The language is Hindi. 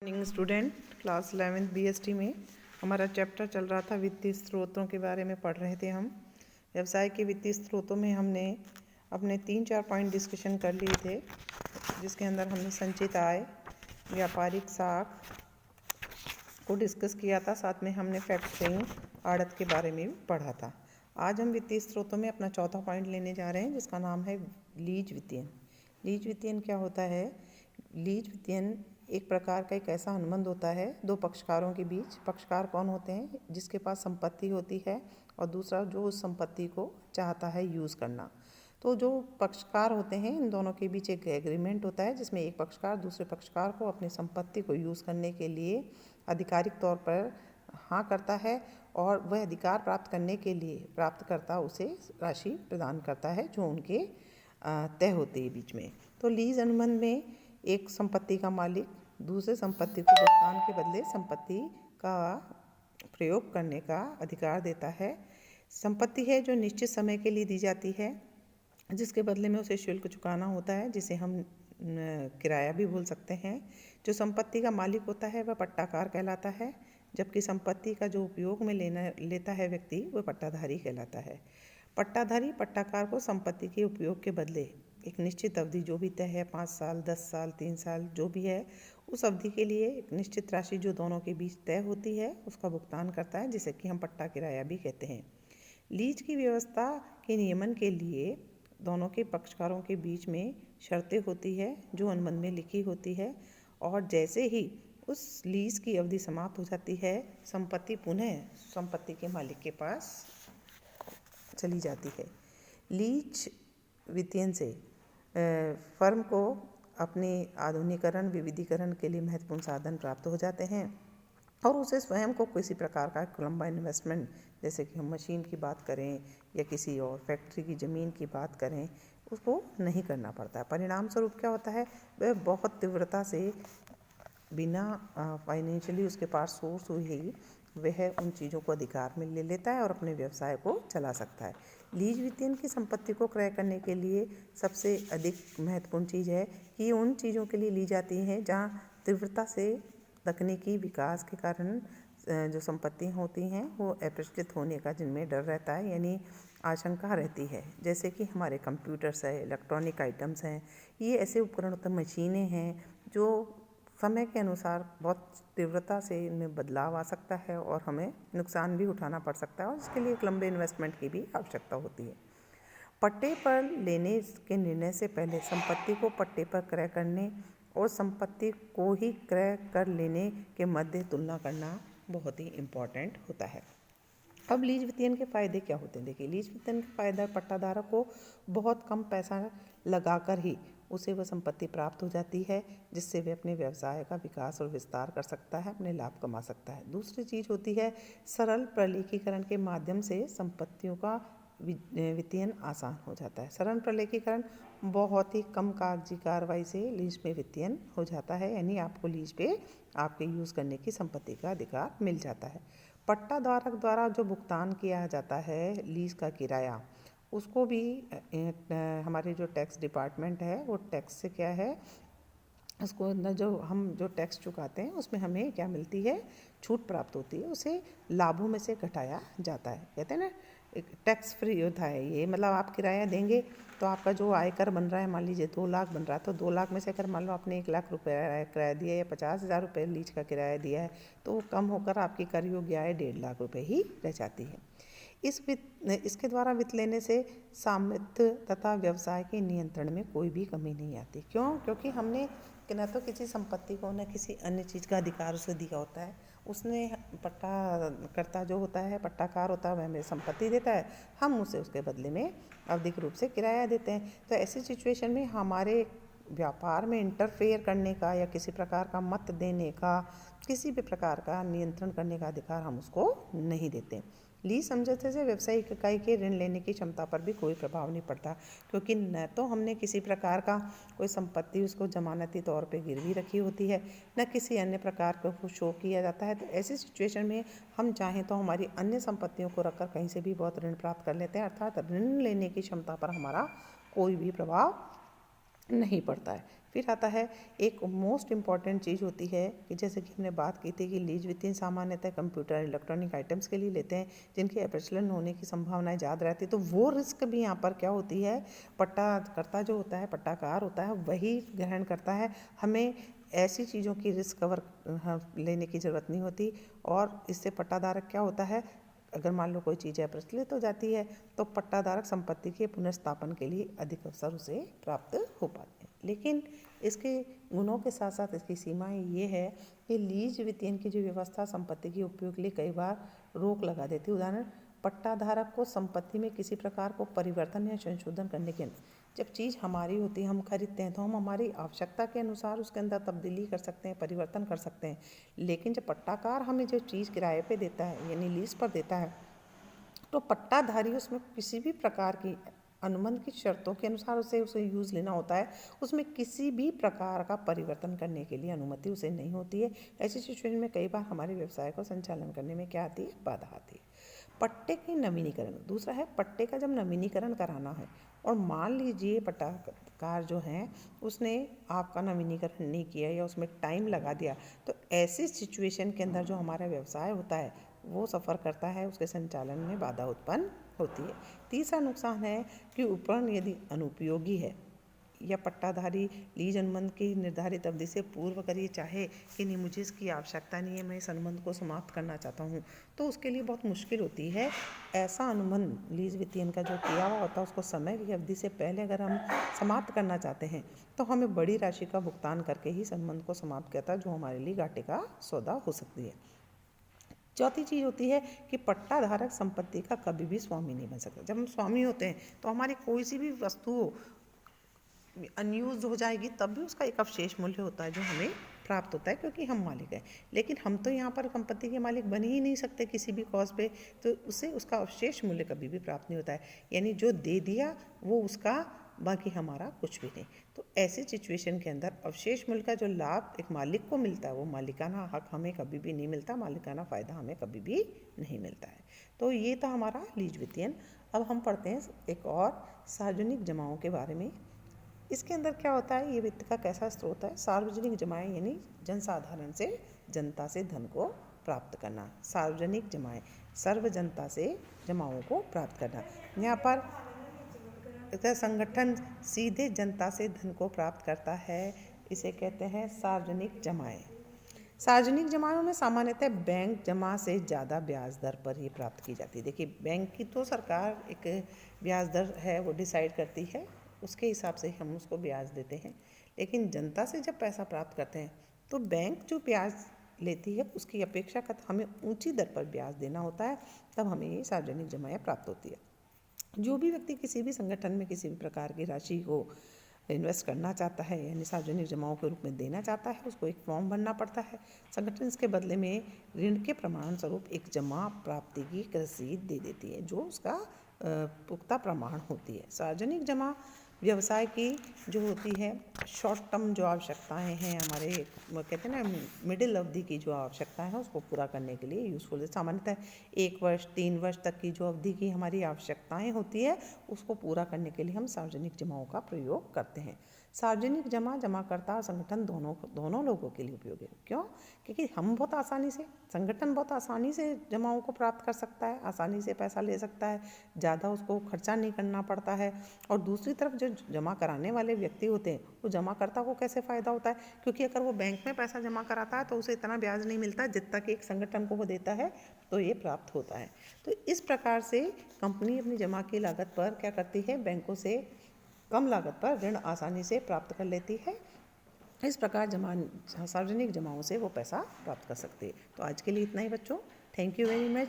Morning student, class 11th BST में हमारा चैप्टर चल रहा था वित्तीय स्रोतों के बारे में पढ़ रहे थे हम। व्यवसाय के वित्तीय स्रोतों में हमने अपने 3-4 पॉइंट डिस्कशन कर लिए थे, जिसके अंदर हमने संचित आय, व्यापारिक साख को डिस्कस किया था। साथ में हमने फैक्टरिंग, आड़त के बारे में भी पढ़ा था। आज हम वित्तीय स्रोतों में अपना चौथा पॉइंट लेने जा रहे हैं, जिसका नाम है लीज वित्तीयन। लीज वित्तीयन क्या होता है? लीज वित्तीयन एक प्रकार का एक ऐसा अनुबंध होता है दो पक्षकारों के बीच। पक्षकार कौन होते हैं? जिसके पास संपत्ति होती है और दूसरा जो उस संपत्ति को चाहता है यूज़ करना। तो जो पक्षकार होते हैं, इन दोनों के बीच एक एग्रीमेंट होता है, जिसमें एक पक्षकार दूसरे पक्षकार को अपनी संपत्ति को यूज़ करने के लिए आधिकारिक तौर पर हाँ करता है, और वह अधिकार प्राप्त करने के लिए प्राप्तकर्ता उसे राशि प्रदान करता है जो उनके तय होते हैं बीच में। तो लीज अनुबंध में एक संपत्ति का मालिक दूसरे संपत्ति को भुगतान के बदले संपत्ति का प्रयोग करने का अधिकार देता है। संपत्ति है जो निश्चित समय के लिए दी जाती है, जिसके बदले में उसे शुल्क चुकाना होता है, जिसे हम किराया भी बोल सकते हैं। जो संपत्ति का मालिक होता है वह पट्टाकार कहलाता है, जबकि संपत्ति का जो उपयोग में लेता है व्यक्ति, वह पट्टाधारी कहलाता है। पट्टाधारी पट्टाकार को संपत्ति के उपयोग के बदले एक निश्चित अवधि जो भी तय है, 5 साल, 10 साल, 3 साल, जो भी है, उस अवधि के लिए एक निश्चित राशि जो दोनों के बीच तय होती है उसका भुगतान करता है, जिसे कि हम पट्टा किराया भी कहते हैं। लीज की व्यवस्था के नियमन के लिए दोनों के पक्षकारों के बीच में शर्तें होती है जो अनुबंध में लिखी होती है, और जैसे ही उस लीज की अवधि समाप्त हो जाती है, संपत्ति पुनः संपत्ति के मालिक के पास चली जाती है। लीज वित्तीयन से फर्म को अपने आधुनिकीकरण, विविधीकरण के लिए महत्वपूर्ण साधन प्राप्त हो जाते हैं, और उसे स्वयं को किसी प्रकार का लंबा इन्वेस्टमेंट, जैसे कि हम मशीन की बात करें या किसी और फैक्ट्री की ज़मीन की बात करें, उसको नहीं करना पड़ता है। परिणाम स्वरूप क्या होता है? वह बहुत तीव्रता से बिना फाइनेंशियली उसके पास सोर्स हुई ही वह उन चीज़ों को अधिकार में ले लेता है और अपने व्यवसाय को चला सकता है। लीज वित्तीयन की संपत्ति को क्रय करने के लिए सबसे अधिक महत्वपूर्ण चीज़ है कि ये उन चीज़ों के लिए ली जाती हैं जहाँ तीव्रता से तकनीकी विकास के कारण जो संपत्ति होती हैं वो अपरिष्कृत होने का जिनमें डर रहता है, यानी आशंका रहती है। जैसे कि हमारे कंप्यूटर्स है, इलेक्ट्रॉनिक आइटम्स हैं, ये ऐसे उपकरण होते हैं, मशीनें हैं, जो समय के अनुसार बहुत तीव्रता से इनमें बदलाव आ सकता है और हमें नुकसान भी उठाना पड़ सकता है, और इसके लिए एक लंबे इन्वेस्टमेंट की भी आवश्यकता होती है। पट्टे पर लेने के निर्णय से पहले संपत्ति को पट्टे पर क्रय करने और संपत्ति को ही क्रय कर लेने के मध्य तुलना करना बहुत ही इम्पॉर्टेंट होता है। अब लीज वित्तीयन के फ़ायदे क्या होते हैं? देखिए, लीज वित्तीयन के फ़ायदा पट्टाधारक को बहुत कम पैसा लगाकर ही उसे वह संपत्ति प्राप्त हो जाती है, जिससे वह अपने व्यवसाय का विकास और विस्तार कर सकता है, अपने लाभ कमा सकता है। दूसरी चीज़ होती है सरल प्रलेखीकरण के माध्यम से संपत्तियों का वित्तीयन आसान हो जाता है। सरल प्रलेखीकरण बहुत ही कम कागजी कार्रवाई से लीज में वित्तीयन हो जाता है, यानी आपको लीज पे आपके यूज़ करने की संपत्ति का अधिकार मिल जाता है। पट्टाधारक द्वारा जो भुगतान किया जाता है लीज का किराया, उसको भी हमारे जो टैक्स डिपार्टमेंट है वो टैक्स से क्या है, उसको न जो टैक्स चुकाते हैं उसमें हमें क्या मिलती है, छूट प्राप्त होती है, उसे लाभों में से घटाया जाता है। कहते हैं ना, एक टैक्स फ्री होता है ये, मतलब आप किराया देंगे तो आपका जो आयकर बन रहा है, मान लीजिए 2 लाख बन रहा है, तो 2 लाख में से अगर मान लो आपने 1 लाख रुपये किराया दिया या 50,000 रुपये लीज का किराया दिया है, तो वो कम होकर आपकी कर योग्य आय 1.5 लाख रुपये ही रह जाती है। इसके द्वारा वित्त लेने से स्वामित्व तथा व्यवसाय के नियंत्रण में कोई भी कमी नहीं आती। क्यों? क्योंकि हमने न तो किसी संपत्ति को न किसी अन्य चीज़ का अधिकार उसे दिया होता है। उसने पट्टाकर्ता जो होता है, पट्टाकार होता है, वह हमें संपत्ति देता है, हम उसे उसके बदले में आवधिक रूप से किराया देते हैं। तो ऐसी सिचुएशन में हमारे व्यापार में इंटरफेयर करने का या किसी प्रकार का मत देने का, किसी भी प्रकार का नियंत्रण करने का अधिकार हम उसको नहीं देते। लीज समझौते से व्यावसायिक इकाई के ऋण लेने की क्षमता पर भी कोई प्रभाव नहीं पड़ता, क्योंकि न तो हमने किसी प्रकार का कोई संपत्ति उसको जमानती तौर पे गिरवी रखी होती है, न किसी अन्य प्रकार को शो किया जाता है। तो ऐसी सिचुएशन में हम चाहें तो हमारी अन्य संपत्तियों को रखकर कहीं से भी बहुत ऋण प्राप्त कर लेते हैं, अर्थात ऋण लेने की क्षमता पर हमारा कोई भी प्रभाव नहीं पड़ता है। फिर आता है एक मोस्ट इम्पॉर्टेंट चीज़ होती है कि जैसे कि हमने बात की थी कि लीज वित्तीय सामान्यतः कंप्यूटर इलेक्ट्रॉनिक आइटम्स के लिए लेते हैं जिनकी अप्रचलन होने की संभावनाएं ज़्यादा रहती है। तो वो रिस्क भी यहाँ पर क्या होती है, पट्टाकर्ता जो होता है, पट्टाकार होता है, वही ग्रहण करता है। हमें ऐसी चीज़ों की रिस्क कवर लेने की ज़रूरत नहीं होती। और इससे पट्टाधारक क्या होता है, अगर मान लो कोई चीज़ अप्रचलित हो जाती है तो पट्टाधारक संपत्ति के पुनर्स्थापन के लिए अधिक अवसर उसे प्राप्त हो पाते हैं। लेकिन इसके गुणों के साथ साथ इसकी सीमाएं ये है कि लीज वित्तीयन की जो व्यवस्था संपत्ति के उपयोग के लिए कई बार रोक लगा देती है। उदाहरण, पट्टाधारक को संपत्ति में किसी प्रकार को परिवर्तन या संशोधन करने के, जब चीज़ हमारी होती है, हम खरीदते हैं तो हम हमारी आवश्यकता के अनुसार उसके अंदर तब्दीली कर सकते हैं, परिवर्तन कर सकते हैं। लेकिन जब पट्टाकार हमें जो चीज़ किराए पे देता है यानी लीज पर देता है तो पट्टाधारी उसमें किसी भी प्रकार की अनुबंध की शर्तों के अनुसार उसे यूज़ लेना होता है। उसमें किसी भी प्रकार का परिवर्तन करने के लिए अनुमति उसे नहीं होती है। ऐसी सिचुएशन में कई बार हमारे व्यवसाय को संचालन करने में क्या आती है, बाधा आती है। पट्टे के नवीनीकरण, दूसरा है पट्टे का जब नवीनीकरण कराना है और मान लीजिए पट्टाकार जो हैं उसने आपका नवीनीकरण नहीं किया या उसमें टाइम लगा दिया, तो ऐसी सिचुएशन के अंदर जो हमारा व्यवसाय होता है वो सफ़र करता है, उसके संचालन में बाधा उत्पन्न होती है। तीसरा नुकसान है कि उपकरण यदि अनुपयोगी है या पट्टाधारी लीज अनुबंध की निर्धारित अवधि से पूर्व अगर ये चाहे कि नहीं मुझे इसकी आवश्यकता नहीं है, मैं इस अनुबंध को समाप्त करना चाहता हूँ, तो उसके लिए बहुत मुश्किल होती है। ऐसा अनुबंध लीज वित्तीयन का जो किया हुआ होता है उसको समय की अवधि से पहले अगर हम समाप्त करना चाहते हैं तो हमें बड़ी राशि का भुगतान करके ही इस अनुबंध को समाप्त किया था, जो हमारे लिए घाटे का सौदा हो सकती है। चौथी चीज़ होती है कि पट्टाधारक संपत्ति का कभी भी स्वामी नहीं बन सकता। जब हम स्वामी होते हैं तो हमारी कोई सी भी वस्तु अनयूज हो जाएगी तब भी उसका एक अवशेष मूल्य होता है जो हमें प्राप्त होता है क्योंकि हम मालिक हैं। लेकिन हम तो यहाँ पर संपत्ति के मालिक बन ही नहीं सकते किसी भी कॉज पे, तो उससे उसका अवशेष मूल्य कभी भी प्राप्त नहीं होता है। यानी जो दे दिया वो उसका, बाकी हमारा कुछ भी नहीं। तो ऐसी सिचुएशन के अंदर अवशेष मूल्य का जो लाभ एक मालिक को मिलता है वो मालिकाना हक हमें कभी भी नहीं मिलता, मालिकाना फ़ायदा हमें कभी भी नहीं मिलता है। तो ये था हमारा लीज वित्तीयन। अब हम पढ़ते हैं एक और सार्वजनिक जमाओं के बारे में। इसके अंदर क्या होता है, ये वित्त का कैसा स्रोत है। सार्वजनिक जमाएं यानी जनसाधारण से, जनता से धन को प्राप्त करना। सार्वजनिक जमाएं, सर्व जनता से जमाओं को प्राप्त करना। यहाँ पर संगठन सीधे जनता से धन को प्राप्त करता है, इसे कहते हैं सार्वजनिक जमाएं। सार्वजनिक जमाओं में सामान्यतः बैंक जमा से ज़्यादा ब्याज दर पर ही प्राप्त की जाती है। देखिए, बैंक की तो सरकार एक ब्याज दर है वो डिसाइड करती है, उसके हिसाब से हम उसको ब्याज देते हैं। लेकिन जनता से जब पैसा प्राप्त करते हैं तो बैंक जो ब्याज लेती है उसकी अपेक्षाकृत हमें ऊंची दर पर ब्याज देना होता है, तब हमें ये सार्वजनिक जमाएं प्राप्त होती है। जो भी व्यक्ति किसी भी संगठन में किसी भी प्रकार की राशि को इन्वेस्ट करना चाहता है यानी सार्वजनिक जमाओं के रूप में देना चाहता है, उसको एक फॉर्म भरना पड़ता है। संगठन इसके बदले में ऋण के प्रमाण स्वरूप एक जमा प्राप्ति की रसीद दे देती है जो उसका पुख्ता प्रमाण होती है। सार्वजनिक जमा व्यवसाय की जो होती है शॉर्ट टर्म जो आवश्यकताएं हैं हमारे, कहते हैं ना मिडिल अवधि की जो आवश्यकताएं हैं उसको पूरा करने के लिए यूज़फुल है। सामान्यतः 1 वर्ष 3 वर्ष तक की जो अवधि की हमारी आवश्यकताएं होती है उसको पूरा करने के लिए हम सार्वजनिक जमाओं का प्रयोग करते हैं। सार्वजनिक जमाकर्ता और संगठन दोनों लोगों के लिए उपयोगी है। क्यों? क्योंकि हम बहुत आसानी से, संगठन बहुत आसानी से जमाओं को प्राप्त कर सकता है, आसानी से पैसा ले सकता है, ज़्यादा उसको खर्चा नहीं करना पड़ता है। और दूसरी तरफ जो जमा कराने वाले व्यक्ति होते हैं वो जमाकर्ता को कैसे फ़ायदा होता है, क्योंकि अगर वो बैंक में पैसा जमा कराता है तो उसे इतना ब्याज नहीं मिलता जितना कि एक संगठन को वो देता है, तो ये प्राप्त होता है। तो इस प्रकार से कंपनी अपनी जमा की लागत पर क्या करती है, बैंकों से कम लागत पर ऋण आसानी से प्राप्त कर लेती है। इस प्रकार सार्वजनिक जमाओं से वो पैसा प्राप्त कर सकते हैं। तो आज के लिए इतना ही बच्चों। Thank you very much.